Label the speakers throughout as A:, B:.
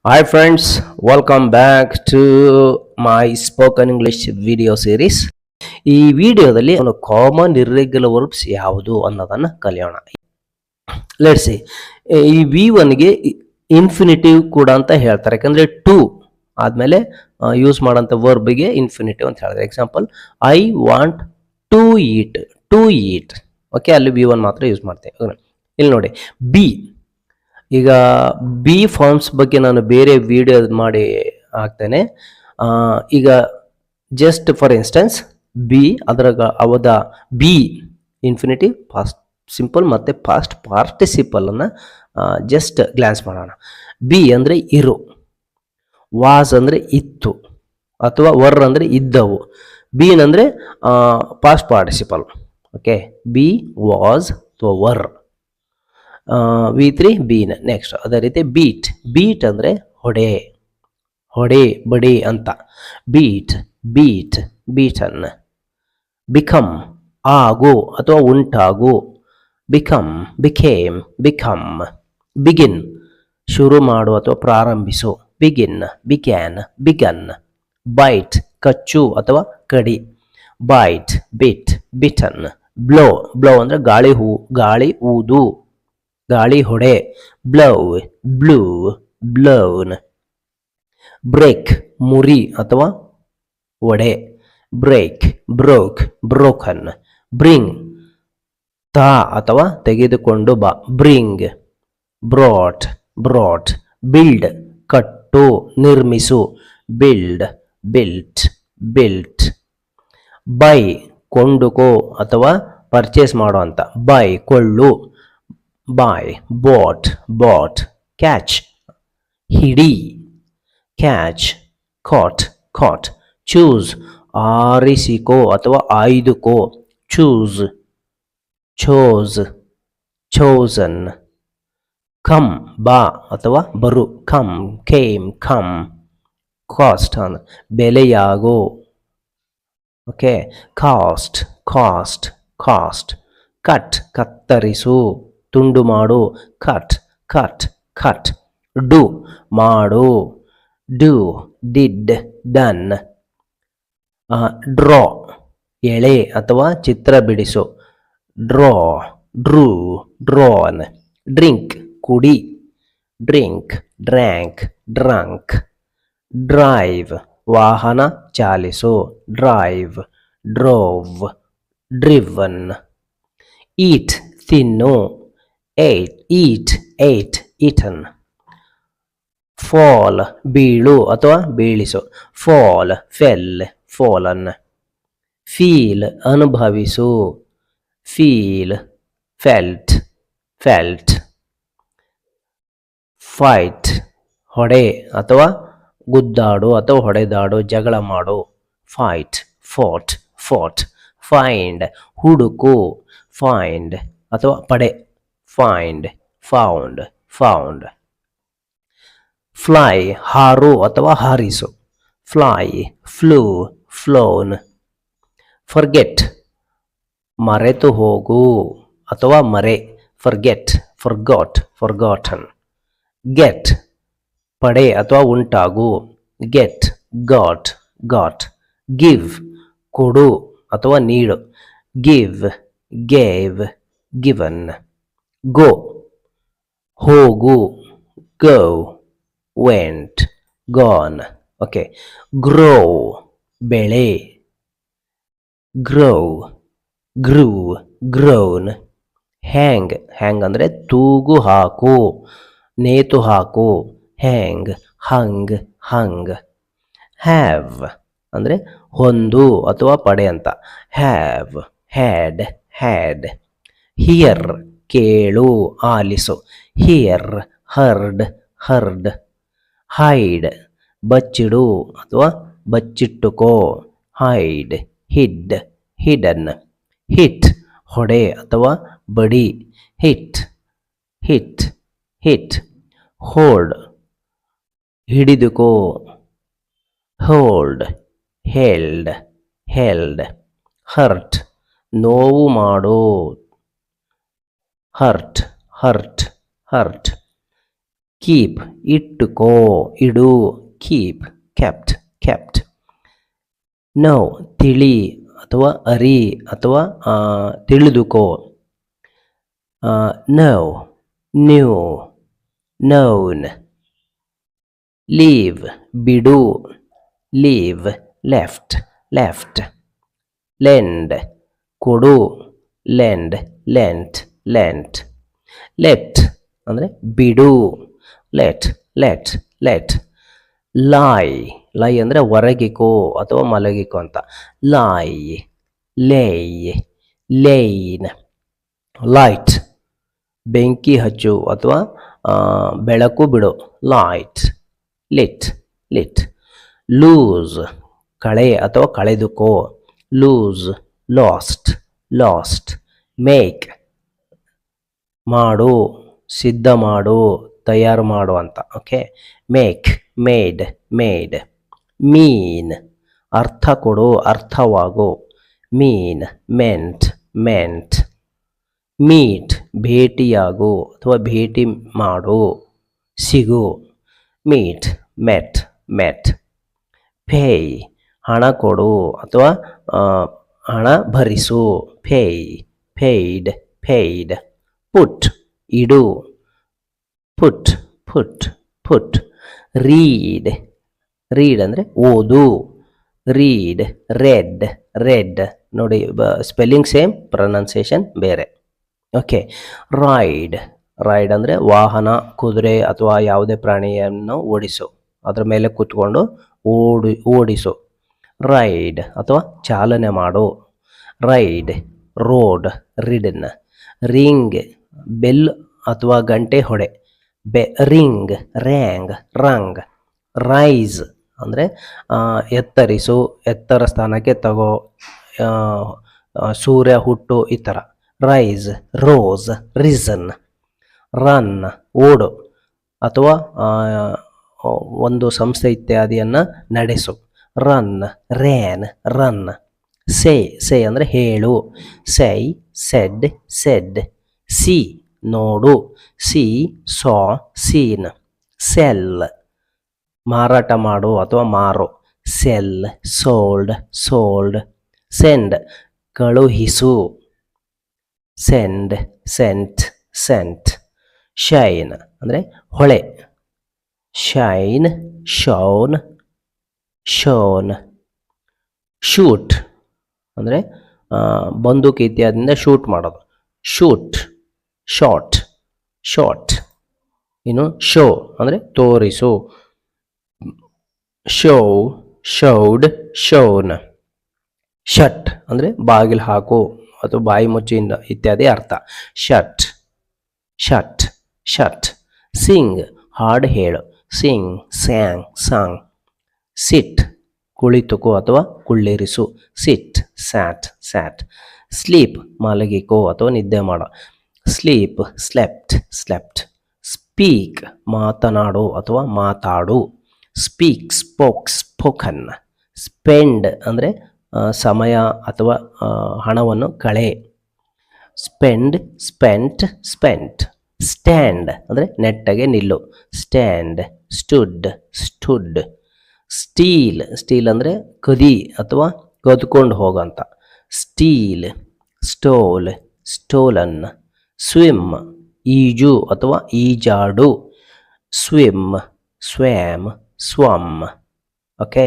A: Hi friends, welcome back to my spoken English video series. ಈ ವಿಡಿಯೋದಲ್ಲಿ ಒಂದು common irregular verbs ಯಾವುದು ಅನ್ನೋದನ್ನ ಕಲಿಯೋಣ. ಲೆಟ್ಸ್ ಸಿ, ಈ V1ಗೆ ಇನ್ಫಿನಿಟಿವ್ ಕೂಡ ಅಂತ ಹೇಳ್ತಾರೆ. ಯಾಕಂದ್ರೆ ಟು ಆದ್ಮೇಲೆ ಯೂಸ್ ಮಾಡೋಂಥ ವರ್ಬ್ಗೆ ಇನ್ಫಿನಿಟಿವ್ ಅಂತ ಹೇಳಿದ್ರೆ, example I want to eat. To eat okay, ಅಲ್ಲಿ V1 ಮಾತ್ರ ಯೂಸ್ ಮಾಡ್ತೇವೆ. ಇಲ್ಲಿ ನೋಡಿ ಬಿ. ಈಗ ಬಿ ಫಾರ್ಮ್ಸ್ ಬಗ್ಗೆ ನಾನು ಬೇರೆ ವಿಡಿಯೋ ಮಾಡಿ ಹಾಕ್ತೇನೆ. ಈಗ ಜಸ್ಟ್ ಫಾರ್ ಇನ್ಸ್ಟೆನ್ಸ್ ಬಿ ಅದರಾಗ ಅವದ ಬಿ ಇನ್ಫಿನಿಟಿವ್, ಪಾಸ್ಟ್ ಸಿಂಪಲ್ ಮತ್ತು ಪಾಸ್ಟ್ ಪಾರ್ಟಿಸಿಪಲ್ ಅನ್ನ ಜಸ್ಟ್ ಗ್ಲಾನ್ಸ್ ಮಾಡೋಣ. ಬಿ ಅಂದರೆ ಇರು, ವಾಸ್ ಅಂದರೆ ಇತ್ತು ಅಥವಾ ವರ್ ಅಂದರೆ ಇದ್ದವು. ಬೀನ್ ಅಂದರೆ past participle. Okay, be was ಅಥವಾ ವರ್. V3 been. ನೆಕ್ಸ್ಟ್ ಅದೇ ರೀತಿ ಬೀಟ್. ಬೀಟ್ ಅಂದರೆ ಹೊಡೆ, ಹೊಡೆ ಬಡಿ ಅಂತ. Beet, beet, beaten. ಬಿಕಮ್ ಆಗು ಅಥವಾ ಉಂಟಾಗು. Become, became, become. ಬಿಗಿನ್ ಶುರು ಮಾಡು ಅಥವಾ ಪ್ರಾರಂಭಿಸು. Begin, began, begun. ಬೈಟ್ ಕಚ್ಚು ಅಥವಾ ಕಡಿ. Bite, bit, bitten. Blow, blow ಅಂದರೆ ಗಾಳಿ ಊದು, ಗಾಳಿ ಹೊಡೆ. Blow, blew, blown. ಬ್ರೇಕ್ ಮುರಿ ಅಥವಾ ಒಡೆ. Break, broke, broken. ಬ್ರಿಂಗ್ ತಾ ಅಥವಾ ತೆಗೆದುಕೊಂಡು ಬಾ. Bring, brought, brought. ಬಿಲ್ಡ್ ಕಟ್ಟು ನಿರ್ಮಿಸು. Build, built, built. ಬೈ ಕೊಂಡುಕೋ ಅಥವಾ ಪರ್ಚೇಸ್ ಮಾಡೋ ಅಂತ. ಬೈ ಕೊಳ್ಳು. buy, bought, bought. Catch ಹಿಡಿ. Catch, caught, caught. choose ಆರಿಸಿಕೋ ಅಥವಾ ಆಯ್ದುಕೋ. choose, chose, chosen. come ಬಾ ಅಥವಾ ಬರು. come, came, come. cost ಬೆಲೆಯಾಗೋ. Okay, cost, cost, cost. Cut ಕತ್ತರಿಸು, ತುಂಡು ಮಾಡು. Cut, cut, cut. ಡು ಮಾಡು. Do, did, done. ಡ್ರಾ ಎಳೆ ಅಥವಾ ಚಿತ್ರ ಬಿಡಿಸು. Draw, drew, drawn. ಡ್ರಿಂಕ್ ಕುಡಿ. Drink, drank, drunk. ಡ್ರೈವ್ ವಾಹನ ಚಾಲಿಸು. Drive, drove, driven. ಈಟ್ ತಿನ್ನು. Eat, ate, eaten. ಫಾಲ್ ಬೀಳು ಅಥವಾ ಬೀಳಿಸು. Fall, fell, fallen. ಫೀಲ್ ಅನುಭವಿಸು. Feel, felt, felt. ಫೈಟ್ ಹೊಡೆ ಅಥವಾ ಗುದ್ದಾಡು ಅಥವಾ ಹೊಡೆದಾಡು, ಜಗಳ ಮಾಡು. Fight, fought, fought. ಫೈಂಡ್ ಹುಡುಕು. ಫೈಂಡ್ ಅಥವಾ ಪಡೆ. Find, found, found. ಫ್ಲೈ ಹಾರು ಅಥವಾ ಹಾರಿಸು. Fly, flew, flown. ಫರ್ಗೆಟ್ ಮರೆತು ಹೋಗು ಅಥವಾ ಮರೆ. Forget, forgot, forgotten. ಗೆಟ್ ಪಡೆ ಅಥವಾ ಉಂಟಾಗು. Get, got, got. ಗಿವ್ ಕೊಡು ಅಥವಾ ನೀಡು. Give, gave, given. ಗೋ ಹೋಗು. Go, went, gone. Okay, grow ಬೆಳೆ. Grow, grew, grown. Hang, hang ಅಂದರೆ ತೂಗು ಹಾಕು, ನೇತು ಹಾಕು. ಹ್ಯಾಂಗ್, ಹಂಗ್, ಹಂಗ್. ಹ್ಯಾವ್ ಅಂದರೆ ಹೊಂದು ಅಥವಾ ಪಡೆ ಅಂತ. Have, had, had. ಹಿಯರ್ ಕೇಳು, ಆಲಿಸು. Hear, heard, heard. ಹೈಡ್ ಬಚ್ಚಿಡು ಅಥವಾ ಬಚ್ಚಿಟ್ಟುಕೋ. Hide, hid, hidden. ಹಿಟ್ ಹೊಡೆ ಅಥವಾ ಬಡಿ. Hit, hit, hit. ಹೋಲ್ಡ್ ಹಿಡಿದುಕೋ. Hold, held, held. ಹರ್ಟ್ ನೋವು ಮಾಡು. Hurt, hurt, hurt. ಕೀಪ್ ಇಟ್ಟುಕೋ, ಇಡು, ಕೀಪ್, ಕೆಪ್ಟ್, ಕೆಪ್ಟ್. ನೋ ತಿಳಿ ಅಥವಾ ಅರಿ ಅಥವಾ ತಿಳಿದುಕೋ. Know, knew, known. ಲೀವ್ ಬಿಡು, ಲೀವ್, ಲೆಫ್ಟ್, ಲೆಫ್ಟ್. ಲೆಂಡ್ ಕೊಡು, ಲೆಂಡ್, ಲೆಂಟ್, ಲೆಂಟ್. ಲೆಟ್ ಅಂದರೆ ಬಿಡು, ಲೆಟ್, ಲೆಟ್, ಲೆಟ್. ಲೈ, ಲೈ ಅಂದರೆ ಹೊರಗಿಕೋ ಅಥವಾ ಮಲಗಿಕೋ ಅಂತ. ಲೈ, ಲೇಯ್, ಲೇಯ್ನ್. ಲೈಟ್ ಬೆಂಕಿ ಹಚ್ಚು ಅಥವಾ ಬೆಳಕು ಬಿಡು, ಲೈಟ್, ಲಿಟ್, ಲಿಟ್. ಲೂಸ್ ಕಳೆ ಅಥವಾ ಕಳೆದುಕೋ, ಲೂಸ್, ಲಾಸ್ಟ್, ಲಾಸ್ಟ್. ಮೇಕ್ ಮಾಡು, ಸಿದ್ಧ ಮಾಡು, ತಯಾರು ಮಾಡು ಅಂತ. Okay, make, made, made. Mean ಅರ್ಥ ಕೊಡು, ಅರ್ಥವಾಗು, ಮೀನ್, ಮೆಂಟ್, ಮೆಂಟ್. ಮೀಟ್ ಭೇಟಿಯಾಗು ಅಥವಾ ಭೇಟಿ ಮಾಡು, ಸಿಗು, ಮೀಟ್, ಮೆಟ್, ಮೆಟ್. ಪೇಯ್ ಹಣ ಕೊಡು ಅಥವಾ ಹಣ ಭರಿಸು, ಪೇಯ್, ಪೇಯ್ಡ್, ಪೇಯ್ಡ್. ಪುಟ್ ಇಡು, ಪುಟ್, ಪುಟ್, ಪುಟ್. ರೀಡ್, ರೀಡ್ ಅಂದರೆ ಓದು, ರೀಡ್, ರೆಡ್, ರೆಡ್. ನೋಡಿ ಸ್ಪೆಲ್ಲಿಂಗ್ ಸೇಮ್, ಪ್ರೊನೌನ್ಸಿಯೇಷನ್ ಬೇರೆ. ಓಕೆ, ರೈಡ್, ರೈಡ್ ಅಂದರೆ ವಾಹನ, ಕುದುರೆ ಅಥವಾ ಯಾವುದೇ ಪ್ರಾಣಿಯನ್ನು ಓಡಿಸು, ಅದರ ಮೇಲೆ ಕೂತ್ಕೊಂಡು ಓಡಿಸು. ರೈಡ್ ಅಥವಾ ಚಾಲನೆ ಮಾಡು, ride. Rode, ridden. Ring bell ಅಥವಾ ಗಂಟೆ ಹೊಡೆ, ರಿಂಗ್, ರ್ಯಾಂಗ್, ರಂಗ್. ರೈಸ್ ಅಂದರೆ ಎತ್ತರಿಸು, ಎತ್ತರ ಸ್ಥಾನಕ್ಕೆ ತಗೋ, ಸೂರ್ಯ ಹುಟ್ಟು, ಈ ಥರ. Rice, rose, risen. ರನ್ ಓಡು ಅಥವಾ ಒಂದು ಸಂಸ್ಥೆ ಇತ್ಯಾದಿಯನ್ನು ನಡೆಸು, ರನ್, ರ್ಯಾನ್, ರನ್. ಸೇ ಅಂದರೆ ಹೇಳು, ಸೈ, ಸೆಡ್, ಸೆಡ್. ಸಿ ನೋಡು, ಸಿ, ಸಾ, ಸೀನ್. ಸೆಲ್ ಮಾರಾಟ ಮಾಡು ಅಥವಾ ಮಾರು, ಸೆಲ್, ಸೋಲ್ಡ್, ಸೋಲ್ಡ್. ಸೆಂಡ್ ಕಳುಹಿಸು, ಸೆಂಡ್, ಸೆಂಟ್, ಸೆಂಟ್. ಶೈನ್ ಅಂದರೆ ಹೊಳೆ, ಶೈನ್, ಶೌನ್, ಶೋನ್. ಶೂಟ್ ಅಂದರೆ ಬಂದೂಕು ಇತ್ಯಾದಿಯಿಂದ ಶೂಟ್ ಮಾಡೋದು, ಶೂಟ್, ಶಾಟ್, ಶಾಟ್. ಇನ್ನು ಶೋ ಅಂದರೆ ತೋರಿಸು, ಶೋ, ಶೌಡ್, ಶೋನ್. ಶಟ್ ಅಂದರೆ ಬಾಗಿಲು ಹಾಕು ಅಥವಾ ಬಾಯಿ ಮುಚ್ಚಿಂದ ಇತ್ಯಾದಿ ಅರ್ಥ, ಶಟ್, ಶಟ್, ಶಟ್. ಸಿಂಗ್ ಹಾಡು ಹೇಳು, ಸಿಂಗ್, ಸ್ಯಾಂಗ್, ಸಾಂಗ್. ಸಿಟ್ ಕುಳಿತುಕೋ ಅಥವಾ ಕುಳ್ಳಿರಿಸು, ಸಿಟ್, ಸ್ಯಾಟ್, ಸ್ಯಾಟ್. ಸ್ಲೀಪ್ ಮಲಗಿಕೋ ಅಥವಾ ನಿದ್ದೆ ಮಾಡೋ, ಸ್ಲೀಪ್, ಸ್ಲೆಪ್ಟ್, ಸ್ಲೆಪ್ಟ್. ಸ್ಪೀಕ್ ಮಾತನಾಡು ಅಥವಾ ಮಾತಾಡು, ಸ್ಪೀಕ್, ಸ್ಪೋಕ್, ಸ್ಪೋಕನ್. ಸ್ಪೆಂಡ್ ಅಂದರೆ ಸಮಯ ಅಥವಾ ಹಣವನ್ನು ಕಳೆ, ಸ್ಪೆಂಡ್, ಸ್ಪೆಂಟ್, ಸ್ಪೆಂಟ್. ಸ್ಟ್ಯಾಂಡ್ ಅಂದರೆ ನೆಟ್ಟಗೆ ನಿಲ್ಲು, stand, stood, stood. Steel, steel ಅಂದರೆ ಕದಿ ಅಥವಾ ಕದ್ಕೊಂಡು ಹೋಗಂತ, ಸ್ಟೀಲ್. Stole, stolen. ಸ್ವಿಮ್ ಈಜು ಅಥವಾ ಈಜಾಡು, swim, swam, swam. Okay,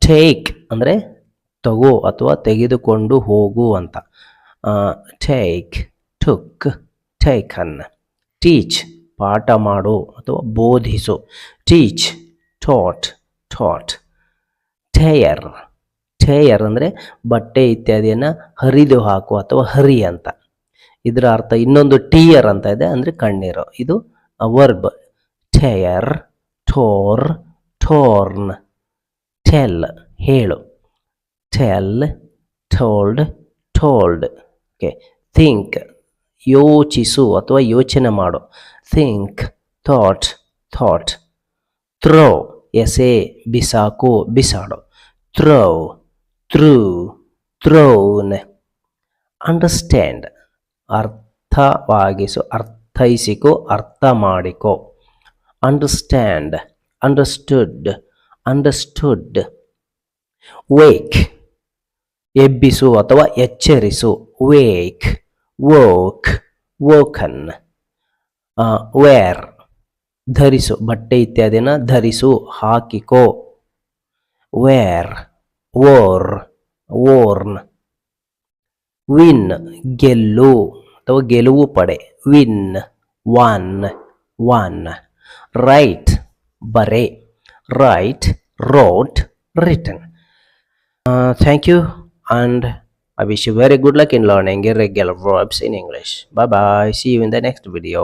A: take ಅಂದರೆ ತಗೋ ಅಥವಾ ತೆಗೆದುಕೊಂಡು ಹೋಗು ಅಂತ, ಟೇಕ್, ಟುಕ್, ಟೇಕನ್. ಟೀಚ್ ಪಾಠ ಮಾಡು ಅಥವಾ ಬೋಧಿಸು, ಟೀಚ್, ಟಾಟ್, ಟಾಟ್. ಟೇಯರ್, ಟೇಯರ್ ಅಂದರೆ ಬಟ್ಟೆ ಇತ್ಯಾದಿಯನ್ನು ಹರಿದು ಹಾಕು ಅಥವಾ ಹರಿ ಅಂತ. ಇದರ ಅರ್ಥ ಇನ್ನೊಂದು ಟಿಯರ್ ಅಂತ ಇದೆ, ಅಂದರೆ ಕಣ್ಣೀರು. ಇದು verb, tear, tore, torn. Tell ಹೇಳು, tell, told, told. Okay, think ಯೋಚಿಸು ಅಥವಾ ಯೋಚನೆ ಮಾಡು, ಥಿಂಕ್, ಥಾಟ್, ಥಾಟ್. ಥ್ರೋ ಎಸೆ, ಬಿಸಾಕು, ಬಿಸಾಡು, ಥ್ರೋ, ಥ್ರೂ, ಥ್ರೋನ್. ಅಂಡರ್ಸ್ಟ್ಯಾಂಡ್ ಅರ್ಥವಾಗಿಸು, ಅರ್ಥೈಸಿಕೋ, ಅರ್ಥ ಮಾಡಿಕೋ, ಅಂಡರ್ಸ್ಟ್ಯಾಂಡ್, ಅಂಡರ್ಸ್ಟುಡ್, ಅಂಡರ್ಸ್ಟುಡ್. ವೇಕ್, ಎಬ್ಬಿಸು ಅಥವಾ ಎಚ್ಚರಿಸು. Wake, woke, woken. ವೇರ್, ಧರಿಸು, ಬಟ್ಟೆ ಇತ್ಯಾದಿನ ಧರಿಸು, ಹಾಕಿಕೋ. Wear, wore, worn. ವಿನ್, ಗೆಲ್ಲು ಅಥವಾ ಗೆಲುವು ಪಡೆ. Win, won, won. ರೈಟ್, ಬರೆ. Write, wrote, written. Thank you, and I wish you very good luck in learning irregular verbs in English. Bye bye. See you in the next video.